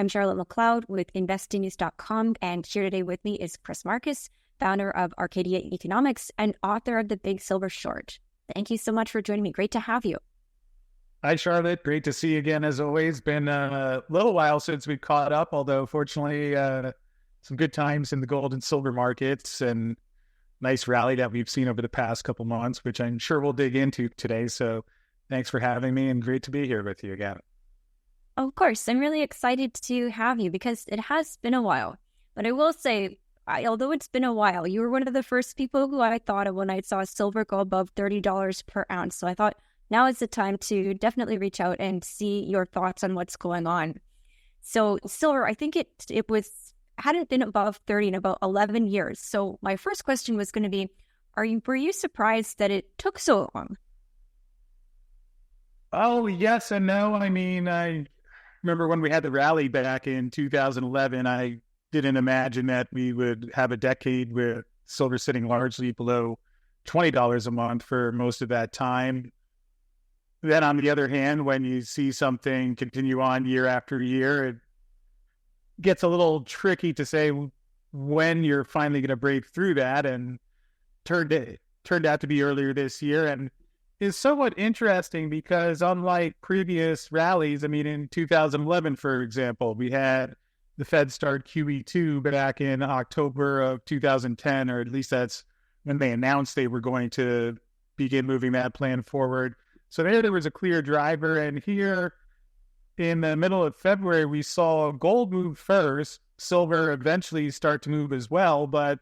I'm Charlotte McLeod with investingnews.com, and here today with me is Chris Marcus, founder of Arcadia Economics and author of The Big Silver Short. Thank you so much for joining me. Great to have you. Hi, Charlotte. Great to see you again, as always. Been a little while since we caught up, although fortunately some good times in the gold and silver markets and nice rally that we've seen over the past couple months, which I'm sure we'll dig into today. So thanks for having me and great to be here with you again. Of course, I'm really excited to have you because it has been a while. But I will say, although it's been a while, you were one of the first people who I thought of when I saw silver go above $30 per ounce. So I thought now is the time to definitely reach out and see your thoughts on what's going on. So silver, I think it hadn't been above 30 in about 11 years. So my first question was going to be, were you surprised that it took so long? Oh, yes and no. I mean, I remember when we had the rally back in 2011, I didn't imagine that we would have a decade with silver sitting largely below $20 a month for most of that time. Then on the other hand, when you see something continue on year after year, it gets a little tricky to say when you're finally going to break through that, and turned out to be earlier this year. And is somewhat interesting because unlike previous rallies, I mean, in 2011, for example, we had the Fed start QE2 back in October of 2010, or at least that's when they announced they were going to begin moving that plan forward. So there was a clear driver. And here in the middle of February, we saw gold move first, silver eventually start to move as well. But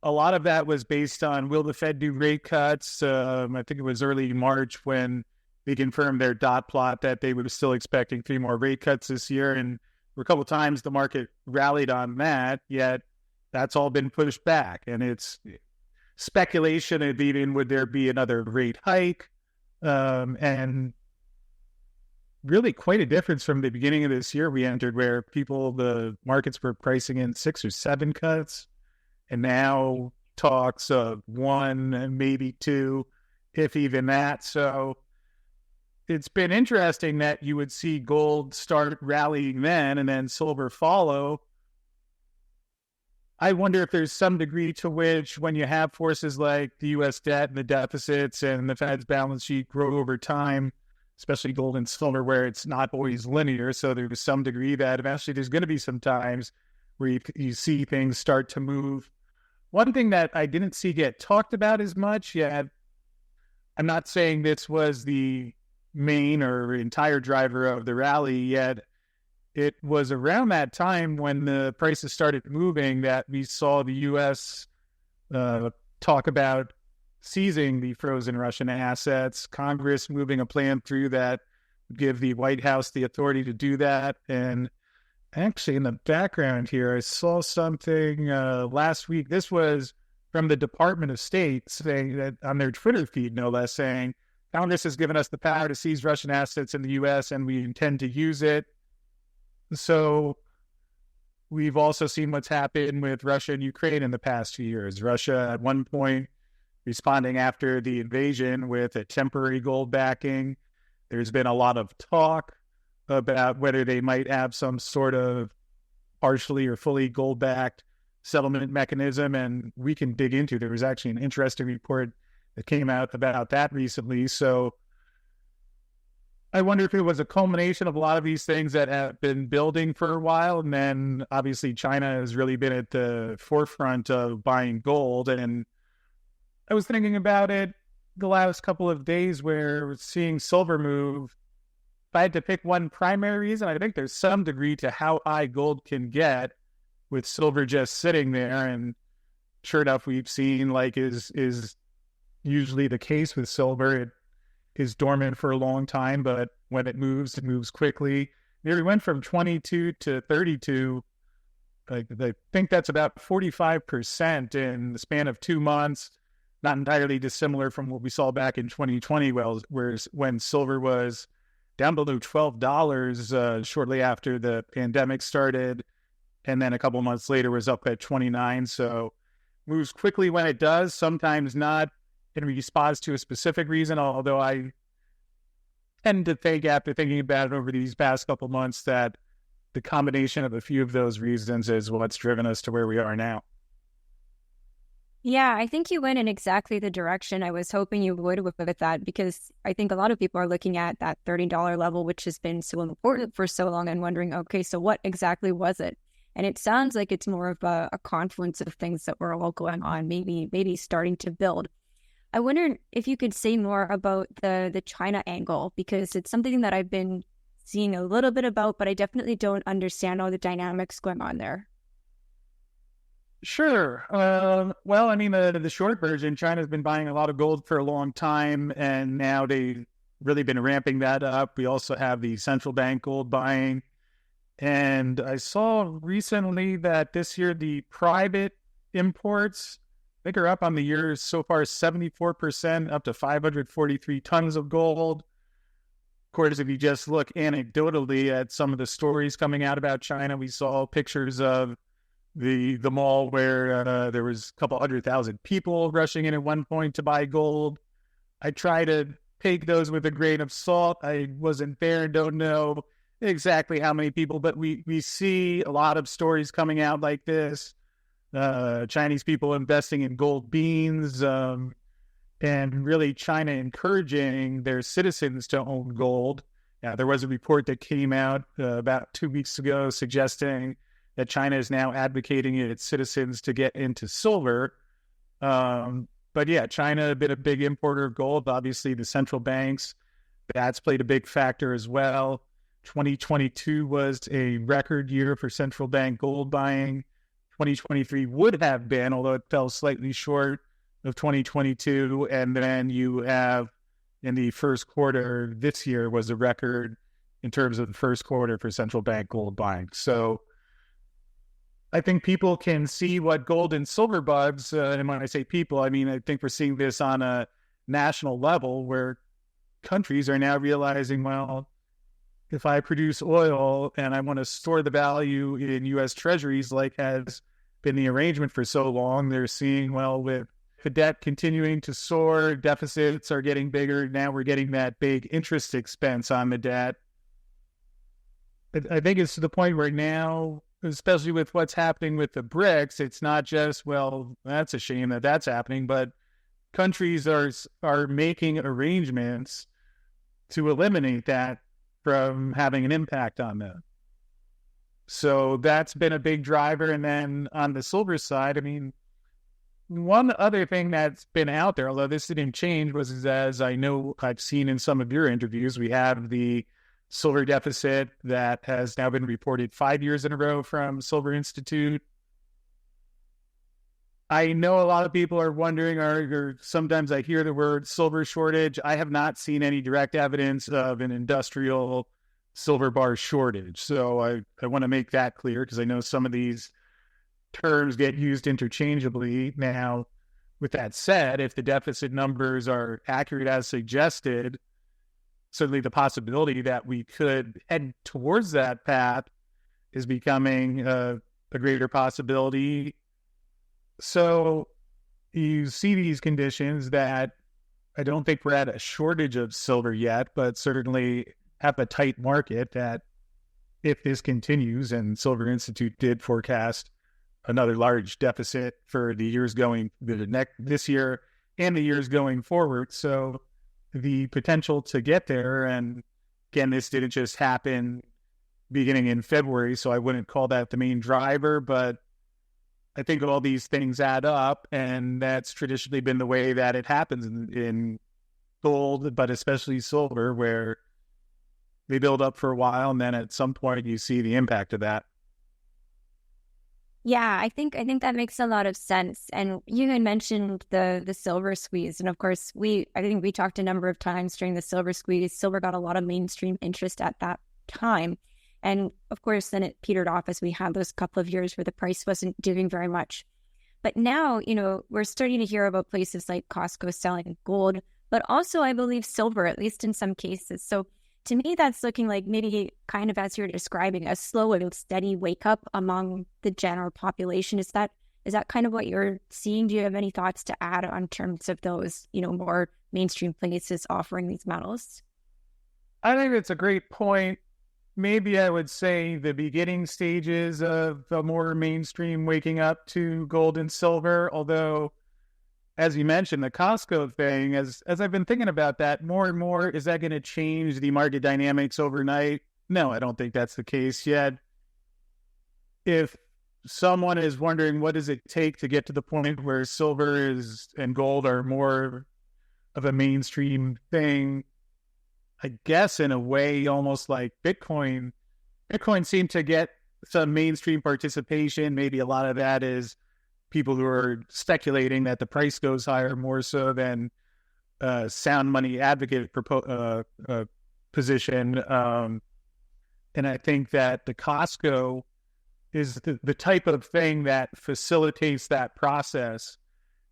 a lot of that was based on, will the Fed do rate cuts? I think it was early March when they confirmed their dot plot that they were still expecting 3 more rate cuts this year. And for a couple of times, the market rallied on that, yet that's all been pushed back. And it's speculation of even would there be another rate hike? And really quite a difference from the beginning of this year we entered, where the markets were pricing in 6 or 7 cuts. And now talks of 1 and maybe 2, if even that. So it's been interesting that you would see gold start rallying then and then silver follow. I wonder if there's some degree to which when you have forces like the U.S. debt and the deficits and the Fed's balance sheet grow over time, especially gold and silver, where it's not always linear. So there's some degree that eventually there's going to be some times where you see things start to move. One thing that I didn't see get talked about as much yet, I'm not saying this was the main or entire driver of the rally yet, it was around that time when the prices started moving that we saw the U.S. Talk about seizing the frozen Russian assets, Congress moving a plan through that would give the White House the authority to do that. And actually, in the background here, I saw something last week. This was from the Department of State saying that on their Twitter feed, no less, saying Congress has given us the power to seize Russian assets in the U.S. and we intend to use it. So we've also seen what's happened with Russia and Ukraine in the past few years. Russia at one point responding after the invasion with a temporary gold backing. There's been a lot of talk about whether they might have some sort of partially or fully gold-backed settlement mechanism, and we can dig into. There was actually an interesting report that came out about that recently. So I wonder if it was a culmination of a lot of these things that have been building for a while, and then obviously China has really been at the forefront of buying gold. And I was thinking about it the last couple of days where we're seeing silver move. If I had to pick one primary reason, I think there's some degree to how high gold can get with silver just sitting there. And sure enough, we've seen, like is usually the case with silver, it is dormant for a long time, but when it moves quickly. It went from 22 to 32. I think that's about 45% in the span of 2 months. Not entirely dissimilar from what we saw back in 2020, when silver was down below $12 shortly after the pandemic started, and then a couple months later was up at 29. So moves quickly when it does, sometimes not in response to a specific reason, although I tend to think, after thinking about it over these past couple months, that the combination of a few of those reasons is what's driven us to where we are now. Yeah, I think you went in exactly the direction I was hoping you would with that, because I think a lot of people are looking at that $30 level, which has been so important for so long, and wondering, okay, so what exactly was it? And it sounds like it's more of a confluence of things that were all going on, maybe starting to build. I wonder if you could say more about the China angle, because it's something that I've been seeing a little bit about, but I definitely don't understand all the dynamics going on there. Sure. Well, I mean, the short version, China's been buying a lot of gold for a long time, and now they've really been ramping that up. We also have the central bank gold buying. And I saw recently that this year the private imports, I think, are up on the year so far 74%, up to 543 tons of gold. Of course, if you just look anecdotally at some of the stories coming out about China, we saw pictures of the mall where there was a couple 100,000 people rushing in at one point to buy gold. I try to take those with a grain of salt. I wasn't there and don't know exactly how many people, but we see a lot of stories coming out like this. Chinese people investing in gold beans, and really China encouraging their citizens to own gold. There was a report that came out about 2 weeks ago suggesting that China is now advocating its citizens to get into silver. But yeah, China has been a big importer of gold. Obviously, the central banks, that's played a big factor as well. 2022 was a record year for central bank gold buying. 2023 would have been, although it fell slightly short of 2022. And then you have in the first quarter this year was a record in terms of the first quarter for central bank gold buying. So I think people can see what gold and silver bugs, and when I say people, I mean, I think we're seeing this on a national level where countries are now realizing, well, if I produce oil and I want to store the value in U.S. treasuries, like has been the arrangement for so long, they're seeing, well, with the debt continuing to soar, deficits are getting bigger. Now we're getting that big interest expense on the debt. I think it's to the point where now, especially with what's happening with the BRICS, it's not just, well, that's a shame that that's happening, but countries are making arrangements to eliminate that from having an impact on them. So that's been a big driver. And then on the silver side, I mean, one other thing that's been out there, although this didn't change, was, as I know I've seen in some of your interviews, we have the silver deficit that has now been reported 5 years in a row from Silver Institute. I know a lot of people are wondering, or sometimes I hear the word silver shortage. I have not seen any direct evidence of an industrial silver bar shortage. So I want to make that clear, because I know some of these terms get used interchangeably. Now, with that said, if the deficit numbers are accurate as suggested, certainly the possibility that we could head towards that path is becoming a greater possibility. So you see these conditions that I don't think we're at a shortage of silver yet, but certainly have a tight market that if this continues, and Silver Institute did forecast another large deficit for the years going this year and the years going forward. So the potential to get there, and again, this didn't just happen beginning in February, so I wouldn't call that the main driver, but I think all these things add up, and that's traditionally been the way that it happens in gold, but especially silver, where they build up for a while, and then at some point you see the impact of that. Yeah, I think that makes a lot of sense. And you had mentioned the silver squeeze, and of course, I think we talked a number of times during the silver squeeze. Silver got a lot of mainstream interest at that time, and of course, then it petered off as we had those couple of years where the price wasn't doing very much. But now, we're starting to hear about places like Costco selling gold, but also, I believe, silver, at least in some cases. So to me, that's looking like maybe kind of, as you're describing, a slow and steady wake up among the general population. Is that kind of what you're seeing? Do you have any thoughts to add on terms of those, more mainstream places offering these metals? I think it's a great point. maybe I would say the beginning stages of a more mainstream waking up to gold and silver. Although, as you mentioned, the Costco thing, as I've been thinking about that more and more, is that going to change the market dynamics overnight? No, I don't think that's the case yet. If someone is wondering what does it take to get to the point where silver is and gold are more of a mainstream thing, I guess in a way almost like Bitcoin. Bitcoin seemed to get some mainstream participation. Maybe a lot of that is people who are speculating that the price goes higher more so than sound money advocate position. And I think that the Costco is the type of thing that facilitates that process.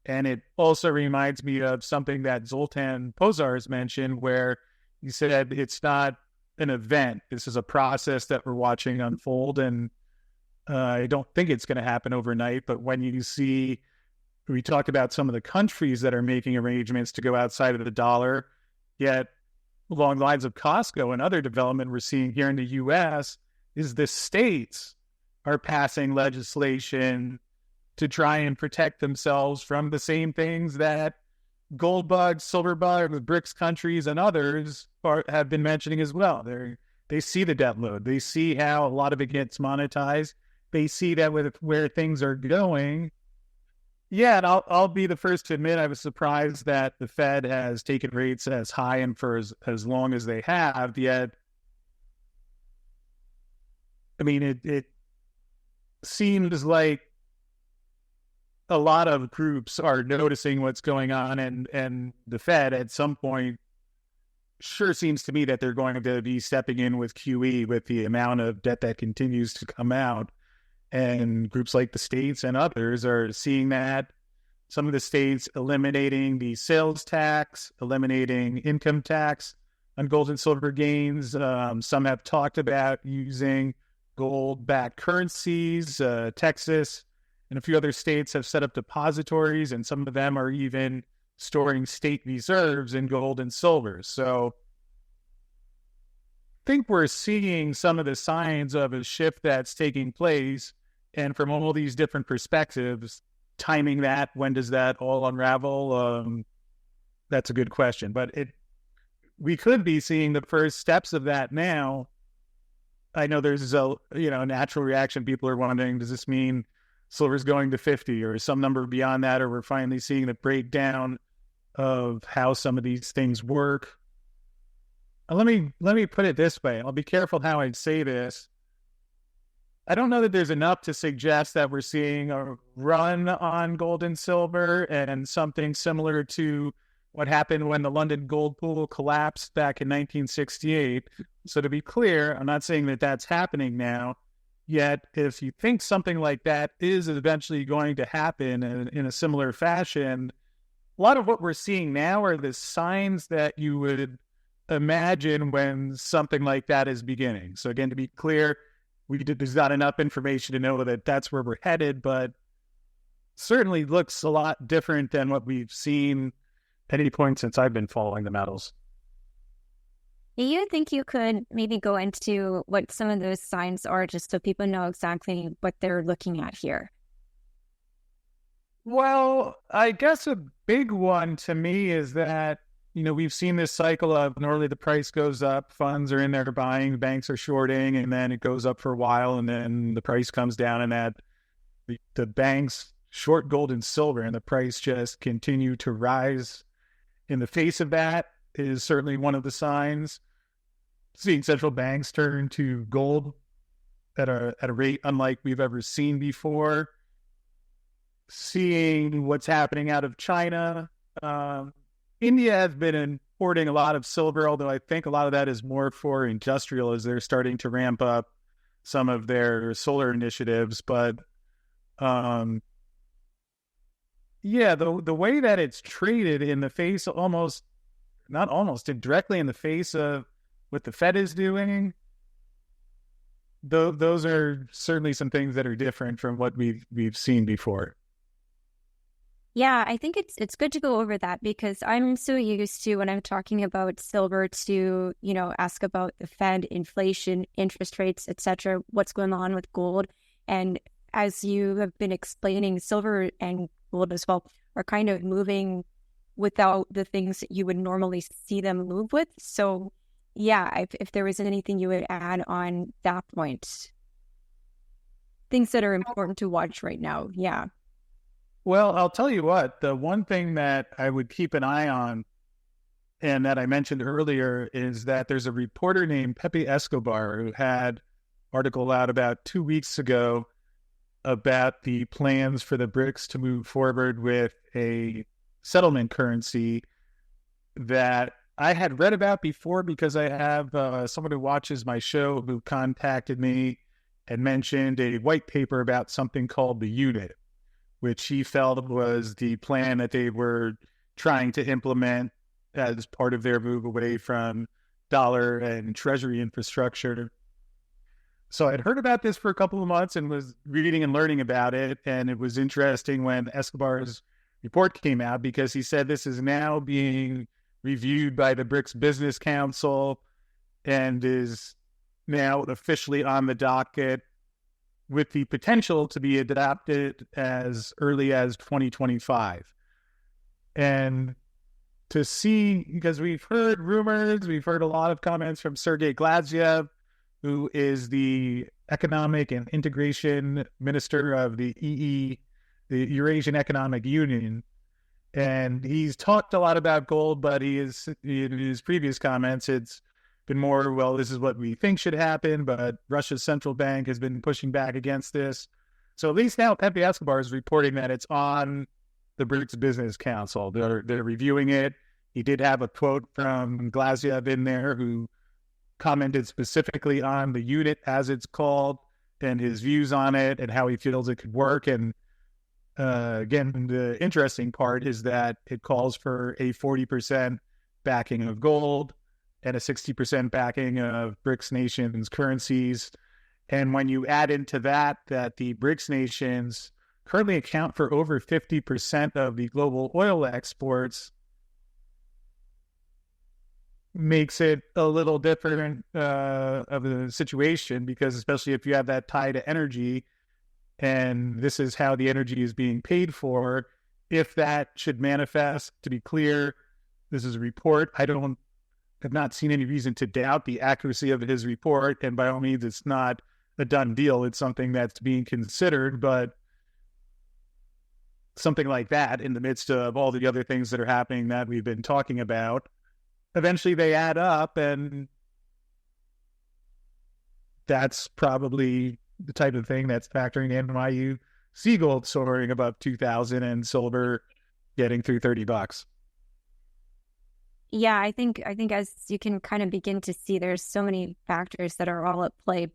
And it also reminds me of something that Zoltan Pozars mentioned, where he said it's not an event. This is a process that we're watching unfold. And I don't think it's going to happen overnight. But when you see, we talked about some of the countries that are making arrangements to go outside of the dollar, yet along the lines of Costco and other development we're seeing here in the U.S. is the states are passing legislation to try and protect themselves from the same things that gold bugs, silver bugs, the BRICS countries and others have been mentioning as well. They see the debt load. They see how a lot of it gets monetized. They see that with where things are going. Yeah, and I'll be the first to admit I was surprised that the Fed has taken rates as high and for as long as they have. Yet, I mean, it seems like a lot of groups are noticing what's going on, and the Fed at some point sure seems to me that they're going to be stepping in with QE with the amount of debt that continues to come out. And groups like the states and others are seeing that. Some of the states eliminating the sales tax, eliminating income tax on gold and silver gains. Some have talked about using gold-backed currencies. Texas and a few other states have set up depositories, and some of them are even storing state reserves in gold and silver. So I think we're seeing some of the signs of a shift that's taking place. And from all these different perspectives, timing that, when does that all unravel? That's a good question. But we could be seeing the first steps of that now. I know there's a natural reaction. People are wondering, does this mean silver's going to 50 or some number beyond that, or we're finally seeing the breakdown of how some of these things work? Let me put it this way. I'll be careful how I say this. I don't know that there's enough to suggest that we're seeing a run on gold and silver and something similar to what happened when the London gold pool collapsed back in 1968. So to be clear, I'm not saying that that's happening now. Yet, if you think something like that is eventually going to happen in a similar fashion, a lot of what we're seeing now are the signs that you would imagine when something like that is beginning. So again, to be clear, there's not enough information to know that that's where we're headed, but certainly looks a lot different than what we've seen at any point since I've been following the metals. Do you think you could maybe go into what some of those signs are, just so people know exactly what they're looking at here? Well, I guess a big one to me is that, we've seen this cycle of normally the price goes up, funds are in there buying, banks are shorting, and then it goes up for a while, and then the price comes down, and that the banks short gold and silver, and the price just continue to rise. In the face of that is certainly one of the signs. Seeing central banks turn to gold at a rate unlike we've ever seen before. Seeing what's happening out of China. India has been importing a lot of silver, although I think a lot of that is more for industrial as they're starting to ramp up some of their solar initiatives. But the way that it's traded in the face directly in the face of what the Fed is doing, those are certainly some things that are different from what we've seen before. Yeah, I think it's good to go over that because I'm so used to when I'm talking about silver to, ask about the Fed, inflation, interest rates, etc., what's going on with gold. And as you have been explaining, silver and gold as well are kind of moving without the things that you would normally see them move with. So yeah, if there was anything you would add on that point, things that are important to watch right now. Yeah. Well, I'll tell you what, the one thing that I would keep an eye on and that I mentioned earlier is that there's a reporter named Pepe Escobar who had an article out about 2 weeks ago about the plans for the BRICS to move forward with a settlement currency that I had read about before because I have someone who watches my show who contacted me and mentioned a white paper about something called the unit, which he felt was the plan that they were trying to implement as part of their move away from dollar and treasury infrastructure. So I'd heard about this for a couple of months and was reading and learning about it. And it was interesting when Escobar's report came out because he said this is now being reviewed by the BRICS Business Council and is now officially on the docket with the potential to be adopted as early as 2025. And to see, because we've heard rumors, we've heard a lot of comments from Sergei Glaziev, who is the Economic and Integration Minister of the the Eurasian Economic Union. And he's talked a lot about gold, but in his previous comments, it's been more, well, this is what we think should happen, but Russia's central bank has been pushing back against this. So at least now Pepe Escobar is reporting that it's on the BRICS Business Council. They're reviewing it. He did have a quote from Glaziev in there who commented specifically on the unit as it's called and his views on it and how he feels it could work. And again, the interesting part is that it calls for a 40% backing of gold and a 60% backing of BRICS nations' currencies. And when you add into that the BRICS nations currently account for over 50% of the global oil exports, makes it a little different of a situation because especially if you have that tie to energy and this is how the energy is being paid for, if that should manifest, to be clear, this is a report. Have not seen any reason to doubt the accuracy of his report, and by all means, it's not a done deal. It's something that's being considered, but something like that in the midst of all the other things that are happening that we've been talking about, eventually they add up, and that's probably the type of thing that's factoring in why you see gold soaring above 2,000 and silver getting through $30. Yeah, I think as you can kind of begin to see, there's so many factors that are all at play.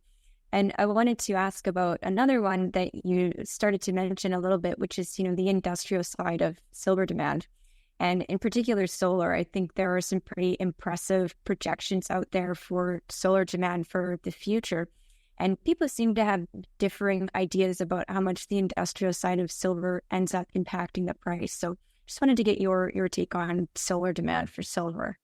And I wanted to ask about another one that you started to mention a little bit, which is, the industrial side of silver demand. And in particular, solar. I think there are some pretty impressive projections out there for solar demand for the future. And people seem to have differing ideas about how much the industrial side of silver ends up impacting the price. So just wanted to get your take on solar demand for silver.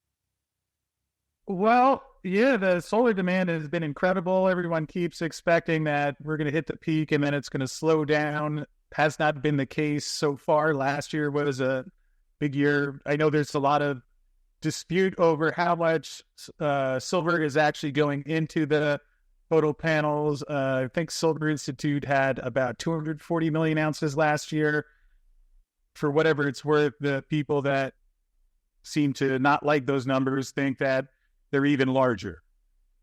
Well, yeah, the solar demand has been incredible. Everyone keeps expecting that we're going to hit the peak and then it's going to slow down. Has not been the case so far. Last year was a big year. I know there's a lot of dispute over how much silver is actually going into the photo panels. I think Silver Institute had about 240 million ounces last year. For whatever it's worth, the people that seem to not like those numbers think that they're even larger.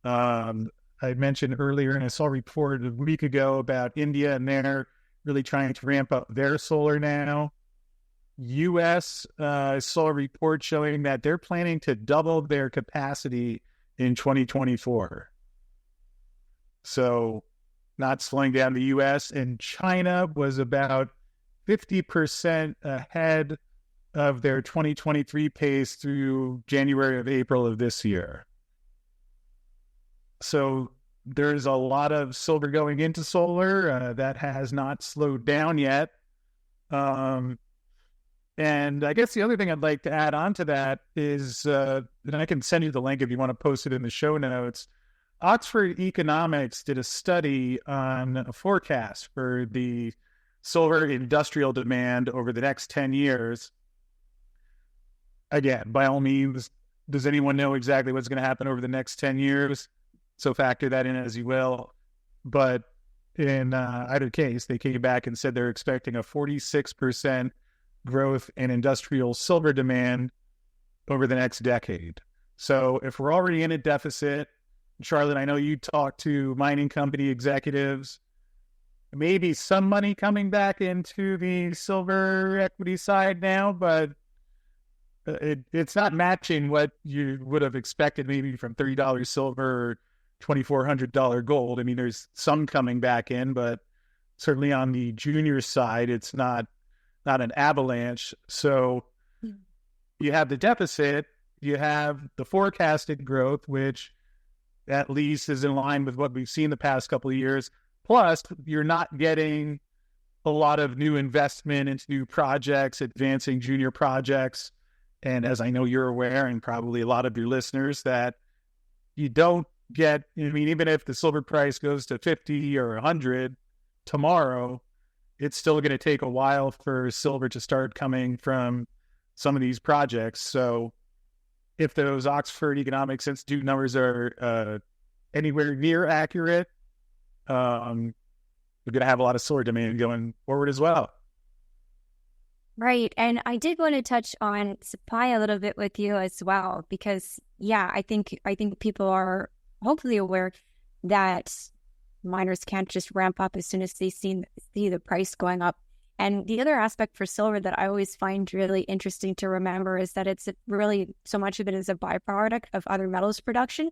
I mentioned earlier, and I saw a report a week ago about India, and they're really trying to ramp up their solar now. U.S. Saw a report showing that they're planning to double their capacity in 2024. So not slowing down the U.S. And China was about 50% ahead of their 2023 pace through January of April of this year. So there's a lot of silver going into solar that has not slowed down yet. And I guess the other thing I'd like to add on to that is, and I can send you the link if you want to post it in the show notes. Oxford Economics did a study on a forecast for the silver industrial demand over the next 10 years. Again, by all means, does anyone know exactly what's going to happen over the next 10 years? So factor that in as you will. But in either case, they came back and said they're expecting a 46% growth in industrial silver demand over the next decade. So if we're already in a deficit, Charlotte, I know you talk to mining company executives, maybe some money coming back into the silver equity side now, but it's not matching what you would have expected maybe from $30 silver or $2,400 gold. I mean, there's some coming back in, but certainly on the junior side, it's not an avalanche. So you have the deficit, you have the forecasted growth, which at least is in line with what we've seen the past couple of years. Plus, you're not getting a lot of new investment into new projects, advancing junior projects. And as I know you're aware, and probably a lot of your listeners, that you don't get, I mean, even if the silver price goes to 50 or 100 tomorrow, it's still going to take a while for silver to start coming from some of these projects. So if those Oxford Economics Institute numbers are anywhere near accurate, we're going to have a lot of silver demand going forward as well. Right. And I did want to touch on supply a little bit with you as well, because I think people are hopefully aware that miners can't just ramp up as soon as they see the price going up. And the other aspect for silver that I always find really interesting to remember is that it's really, so much of it is a byproduct of other metals production.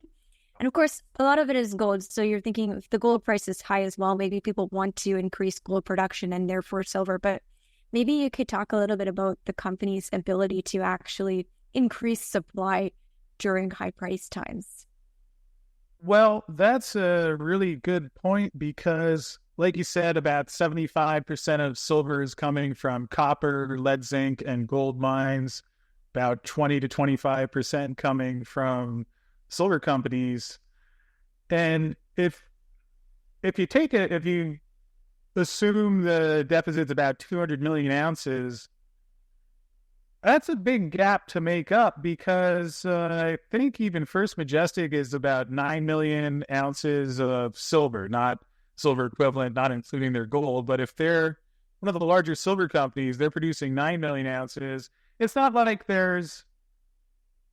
And of course, a lot of it is gold. So you're thinking if the gold price is high as well, maybe people want to increase gold production and therefore silver. But maybe you could talk a little bit about the company's ability to actually increase supply during high price times. Well, that's a really good point because, like you said, about 75% of silver is coming from copper, lead, zinc, and gold mines, about 20 to 25% coming from silver companies. And if you assume the deficit's about 200 million ounces, that's a big gap to make up because I think even First Majestic is about 9 million ounces of silver, not silver equivalent, not including their gold. But if they're one of the larger silver companies, they're producing 9 million ounces. It's not like there's,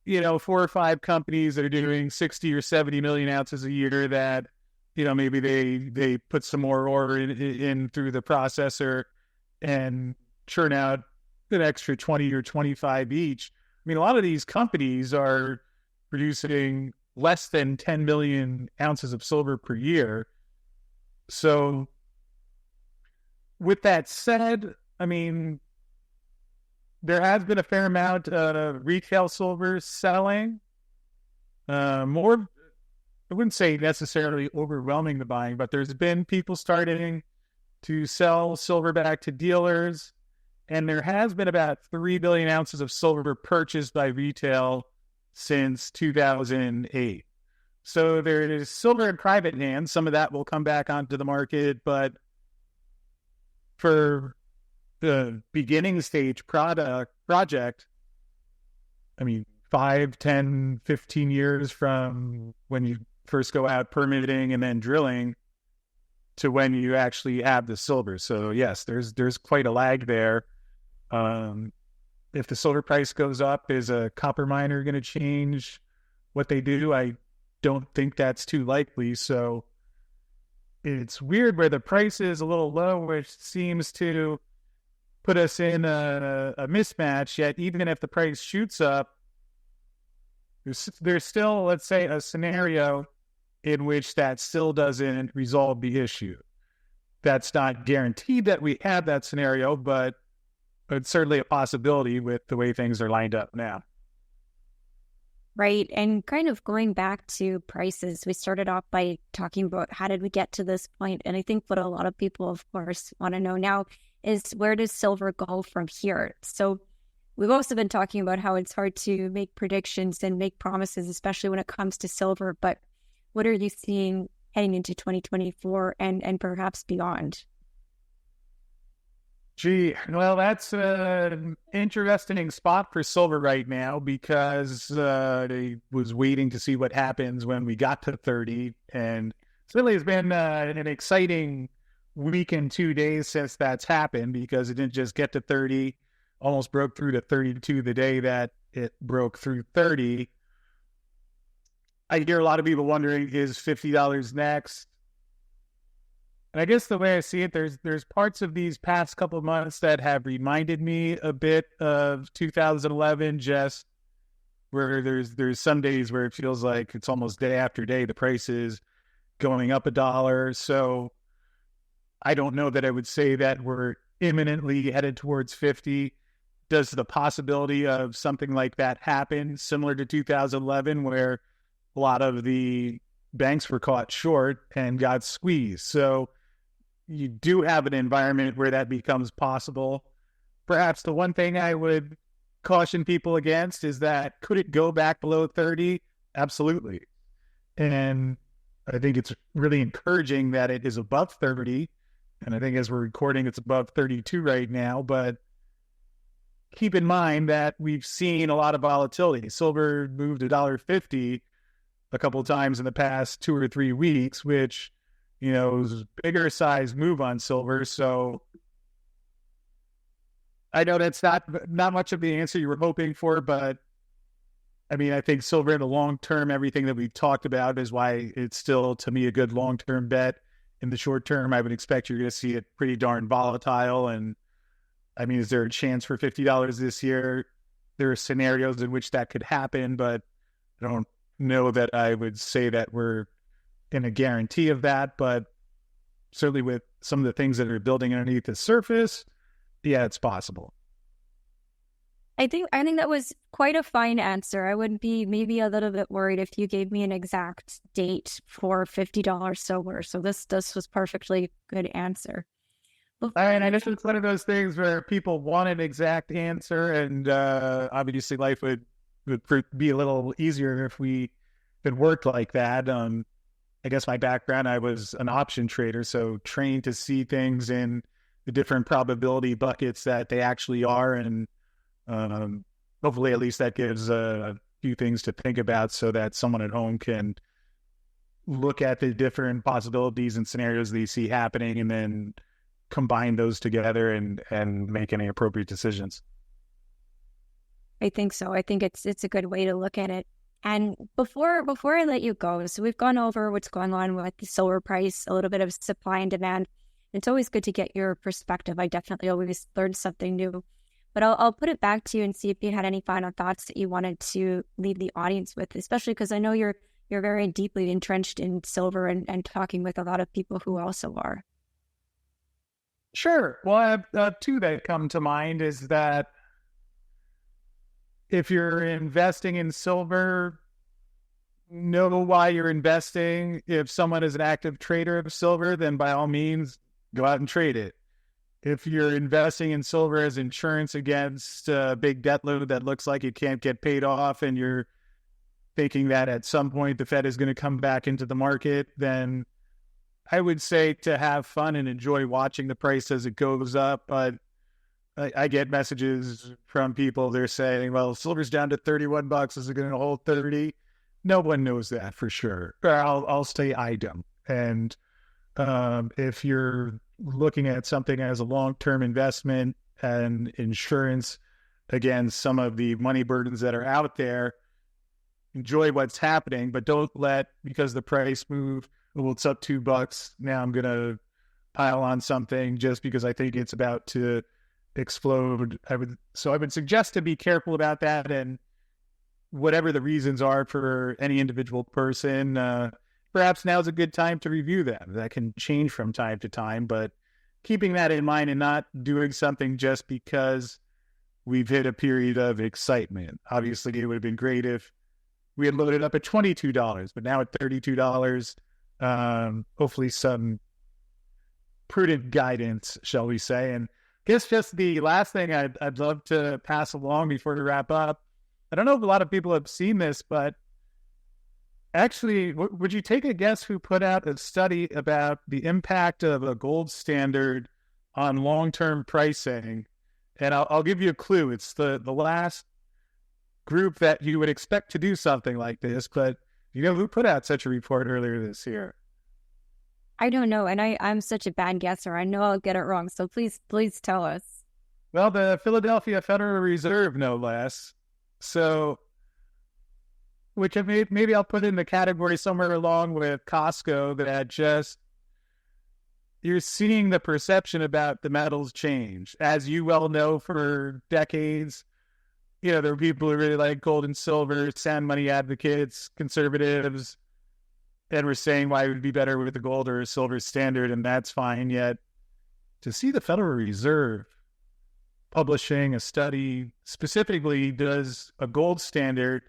4 or 5 companies that are doing 60 or 70 million ounces a year that, maybe they put some more ore in through the processor and churn out an extra 20 or 25 each. I mean, a lot of these companies are producing less than 10 million ounces of silver per year. So with that said, I mean, there has been a fair amount of retail silver selling. More, I wouldn't say necessarily overwhelming the buying, but there's been people starting to sell silver back to dealers. And there has been about 3 billion ounces of silver purchased by retail since 2008. So there is silver in private hands. Some of that will come back onto the market, but for the beginning stage project, I mean, 5, 10, 15 years from when you first go out permitting and then drilling to when you actually have the silver. So yes, there's quite a lag there. If the silver price goes up, is a copper miner going to change what they do? I don't think that's too likely. So it's weird where the price is a little low, which seems to put us in a mismatch. Yet even if the price shoots up, there's still, let's say, a scenario in which that still doesn't resolve the issue. That's not guaranteed that we have that scenario, but it's certainly a possibility with the way things are lined up now. Right. And kind of going back to prices, we started off by talking about how did we get to this point? And I think what a lot of people, of course, want to know now is where does silver go from here? So we've also been talking about how it's hard to make predictions and make promises, especially when it comes to silver. But what are you seeing heading into 2024 and perhaps beyond? Gee, well, that's an interesting spot for silver right now because I was waiting to see what happens when we got to 30. And it really has been an exciting week and 2 days since that's happened because it didn't just get to 30, almost broke through to 32 the day that it broke through 30. I hear a lot of people wondering, is $50 next? And I guess the way I see it, there's parts of these past couple of months that have reminded me a bit of 2011, just where there's some days where it feels like it's almost day after day the price is going up $1. So I don't know that I would say that we're imminently headed towards 50. Does the possibility of something like that happen, similar to 2011, where a lot of the banks were caught short and got squeezed? So you do have an environment where that becomes possible. Perhaps the one thing I would caution people against is that, could it go back below 30? Absolutely. And I think it's really encouraging that it is above 30. And I think as we're recording, it's above 32 right now. But keep in mind that we've seen a lot of volatility. Silver moved $1.50 a couple of times in the past 2 or 3 weeks, which, you know, was a bigger size move on silver. So I know that's not much of the answer you were hoping for, but I mean, I think silver in the long term, everything that we've talked about is why it's still, to me, a good long-term bet. In the short term, I would expect you're going to see it pretty darn volatile. And I mean, is there a chance for $50 this year? There are scenarios in which that could happen, but I don't know that I would say that we're in a guarantee of that. But certainly with some of the things that are building underneath the surface, yeah, it's possible. I think that was quite a fine answer. I would be maybe a little bit worried if you gave me an exact date for $50 silver. So this was perfectly good answer. And I guess it's one of those things where people want an exact answer, and obviously life would be a little easier if it worked like that. I guess my background, I was an option trader, so trained to see things in the different probability buckets that they actually are, and hopefully at least that gives a few things to think about so that someone at home can look at the different possibilities and scenarios they see happening and then combine those together and make any appropriate decisions. I think so. I think it's a good way to look at it. And before I let you go, so we've gone over what's going on with the silver price, a little bit of supply and demand. It's always good to get your perspective. I definitely always learn something new. But I'll put it back to you and see if you had any final thoughts that you wanted to leave the audience with, especially because I know you're very deeply entrenched in silver and talking with a lot of people who also are. Sure. Well, I have two that come to mind. Is that if you're investing in silver, know why you're investing. If someone is an active trader of silver, then by all means, go out and trade it. If you're investing in silver as insurance against a big debt load that looks like it can't get paid off, and you're thinking that at some point the Fed is going to come back into the market, then I would say to have fun and enjoy watching the price as it goes up. But I get messages from people, they're saying, well, silver's down to $31. Is it going to hold 30? No one knows that for sure. I'll say I don't. And if you're looking at something as a long-term investment and insurance against some of the money burdens that are out there, enjoy what's happening, but don't let, because the price moved, well, it's up $2, now I'm going to pile on something just because I think it's about to explode. I would suggest to be careful about that, and whatever the reasons are for any individual person, perhaps now's a good time to review them. That can change from time to time, but keeping that in mind and not doing something just because we've hit a period of excitement. Obviously, it would have been great if we had loaded up at $22, but now at $32, hopefully some prudent guidance, shall we say. And guess just the last thing I'd love to pass along before we wrap up. I don't know if a lot of people have seen this, but actually, would you take a guess who put out a study about the impact of a gold standard on long-term pricing? And I'll give you a clue. It's the last group that you would expect to do something like this, but you know who put out such a report earlier this year? I don't know, and I'm such a bad guesser. I know I'll get it wrong, so please tell us. Well, the Philadelphia Federal Reserve, no less. So, which maybe I'll put in the category somewhere along with Costco, that just, you're seeing the perception about the metals change. As you well know, for decades, you know, there were people who really like gold and silver, sound money advocates, conservatives, and were saying why it would be better with the gold or a silver standard, and that's fine. Yet to see the Federal Reserve publishing a study specifically, does a gold standard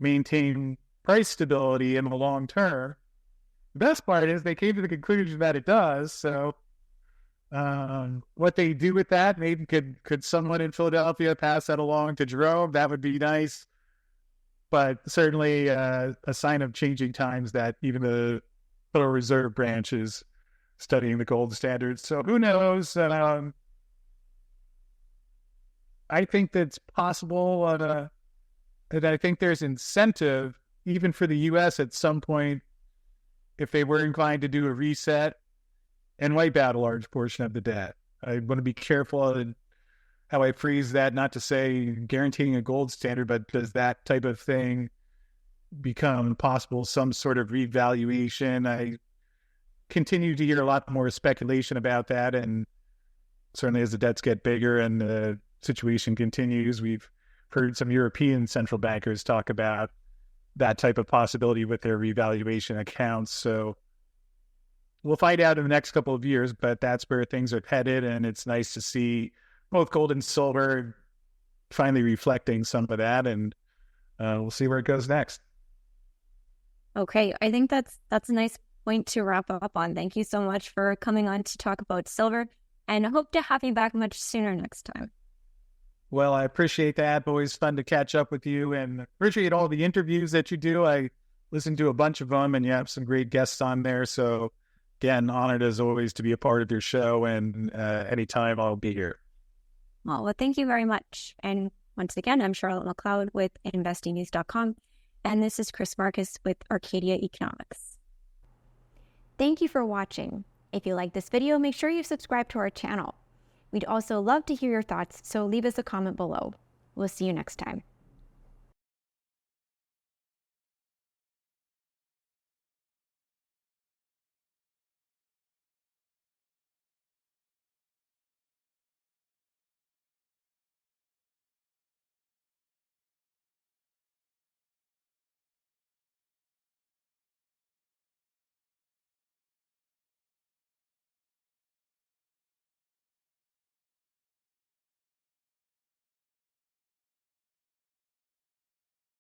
maintain price stability in the long term? The best part is they came to the conclusion that it does. So what they do with that, maybe could someone in Philadelphia pass that along to Jerome? That would be nice. But certainly a sign of changing times that even the Federal Reserve branch is studying the gold standards. So who knows? I think that's possible. And I think there's incentive, even for the U.S. at some point, if they were inclined to do a reset and wipe out a large portion of the debt. I want to be careful in how I phrase that, not to say guaranteeing a gold standard, but does that type of thing become possible, some sort of revaluation? I continue to hear a lot more speculation about that, and certainly as the debts get bigger and the situation continues, we've heard some European central bankers talk about that type of possibility with their revaluation accounts. So we'll find out in the next couple of years, but that's where things are headed, and it's nice to see both gold and silver finally reflecting some of that, and we'll see where it goes next. Okay, I think that's a nice point to wrap up on. Thank you so much for coming on to talk about silver, and I hope to have you back much sooner next time. Well, I appreciate that. Always fun to catch up with you, and appreciate all the interviews that you do. I listened to a bunch of them, and you have some great guests on there. So again, honored as always to be a part of your show, and anytime I'll be here. Well, thank you very much. And once again, I'm Charlotte McLeod with investingnews.com, and this is Chris Marcus with Arcadia Economics. Thank you for watching. If you like this video, make sure you subscribe to our channel. We'd also love to hear your thoughts, so leave us a comment below. We'll see you next time.